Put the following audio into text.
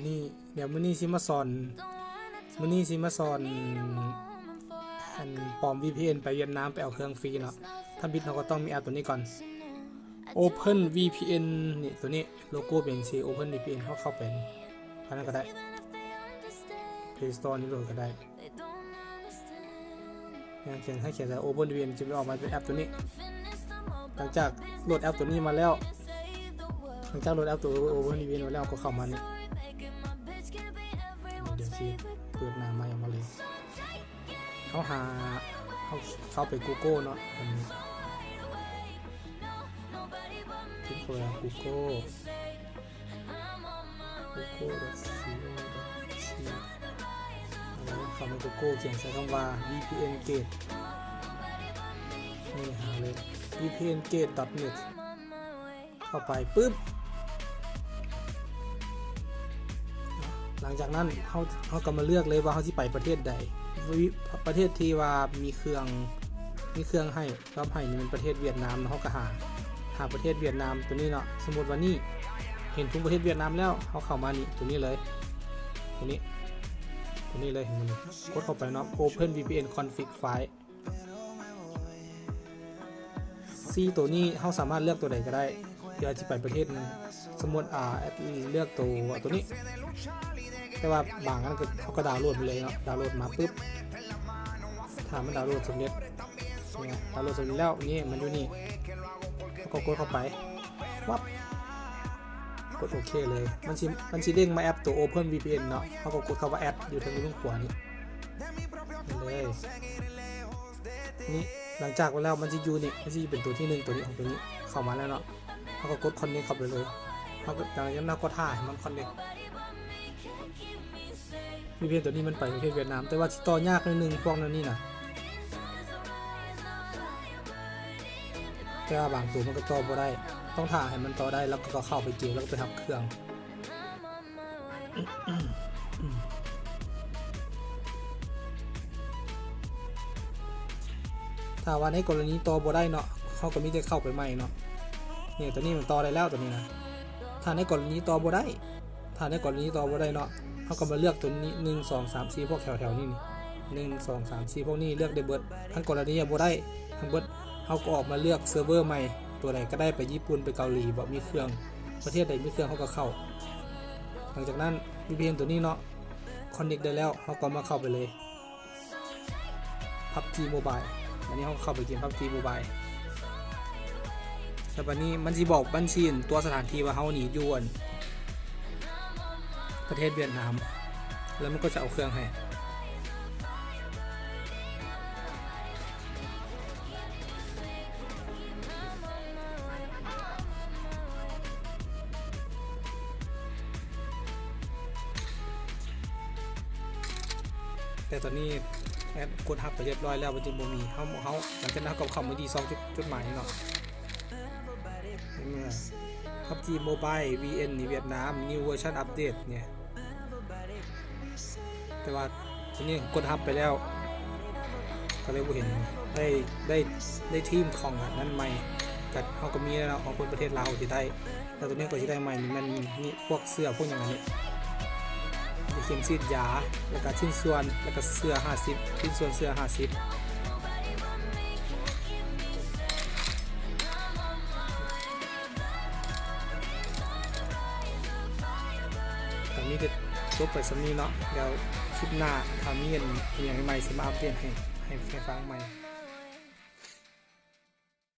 นี่เดี๋ยวมื้อนี้สิมาสอนอันปลอม VPN ไปเวียดนามไปเอาเครื่องฟรีเนาะถ้าบิดเราก็ต้องมีแอปตัวนี้ก่อน Open VPN นี่ตัวนี้โลโก้เป็นสี Open VPN เข้าไปอันนั้นก็ได้ Play Store นี่โหลดก็ได้เขียนแต่ Open VPN จะไม่ออกมาเป็นแอปตัวนี้หลังจากโหลดแอปตัวนี้มาแล้วOpen VPN มาแล้วก็เข้ามานี่เดี๋ยวสิเปิดหน้าใหม่ออกมาเลยเข้าไป Google เนาะอันนี้ที่เปิด Google.co.th เข้าไป Google เขียนใส่คำว่า VPN Gate นี่หาเลย VPNGate.net เข้าไปปึ๊บหลังจากนั้นเขาก็มาเลือกเลยว่าเขาสิไปประเทศใดประเทศที่ว่ามีเครื่องให้รับให้นี่เป็นประเทศเวียดนามเขาก็หาประเทศเวียดนามตัวนี้เนาะสมมติว่านี่เห็นทุกประเทศเวียดนามแล้วเขาเข้ามานี่ตัวนี้เลยตัวนี้เลยเห็นมันกดเข้าไปเนาะ Open VPN Config File ตัวนี้เขาสามารถเลือกตัวใดก็ได้เดี๋ยวจะไปประเทศนึงสมมติเลือกตัวนี้แต่ว่าบางอันเขาก็ดาวน์โหลดไปเลยเนาะดาวน์โหลดมาปุ๊บถ้ามันดาวน์โหลดสำเร็จเนี่ยดาวน์โหลดสำเร็จแล้วนี่มันอยู่นี่ก็กดเข้าไปวับกดโอเคเลยมันสิเด้งมาแอปตัว Open VPN เนาะเขาก็กดเข้าว่าแอดอยู่ทางขวานี่เลยนี่หลังจากไปแล้วมันจะอยู่นี่มันจะเป็นตัวที่1ตัวนี้ของตัวนี้เข้ามาแล้วเนาะเขาก็กด Connect เข้าไปเลยเขาก็จากนั้นเราก็ถ่ายมัน Connect VPN ตัวนี้มันไปประเทศเวียดนามแต่ว่าที่ต่อยากนิดนึงพวกนั้นนี่นะแต่ว่าบางตัวมันก็ต่อบ่ได้ต้องถ่ายให้มันต่อได้แล้วก็เข้าไปเกมแล้วก็ไปทับเครื่องถ้าว่าในกรณีต่อบ่ได้เนาะเขาก็มีแต่เข้าไปใหม่เนาะเนี่ยตัวนี้มันต่อได้แล้วตัวนี้นะถ้าในกรณีต่อบ่ได้เนาะเขาก็มาเลือกตัวนี้1 2 3 4พวกแถวนี่1 2 3 4พวกนี้เลือกได้เบิดทั้งกรณีบ่ได้ทั้งเบิดเขาก็ออกมาเลือกเซิร์ฟเวอร์ใหม่ตัวไหนก็ได้ไปญี่ปุ่นไปเกาหลีบ่มีเครื่องประเทศใดมีเครื่องเขาก็เข้าหลังจากนั้น VPN ตัวนี้เนาะคอนเนคได้แล้วเขาก็มาเข้าไปเลย PUBG Mobile อันนี้เขาเข้าไปเกม PUBG Mobile แต่วันนี้มันสิบอกบัญชีตัวสถานที่ว่าเขาหนีอยู่ประเทศเวียดนามแล้วมันก็จะเอาเครื่องให้แต่ตอนนี้แอดกดทับไปเรียบร้อยแล้วมันจะบ่มีเขาหลังจากนั้นเขาเข้ามาดี2จุดหมายเนาะนี่เมื่อ PUBG Mobile VN นี่เวียดนาม New Version Update เนี่ยแต่ว่าทีนี้กดทับไปแล้วก็เลยบ่เห็นได้ทีมของนั้นใหม่กับเขาก็มีแล้วของคนประเทศลาวที่ได้แล้วตัวนี้ก็จะได้ใหม่มันมีพวกเสื้อพวกอย่างนี้เข็มฉีดยาแล้วก็ชิ้นส่วนแล้วก็เสื้อ50ชิ้นส่วนเสื้อ50ตอนนี้จะจบไปสำนี้เนาะเดี๋ยวคลิปหน้าถ้ามีอย่างใหม่ๆสิมาอัปเดตให้ฟังใหม่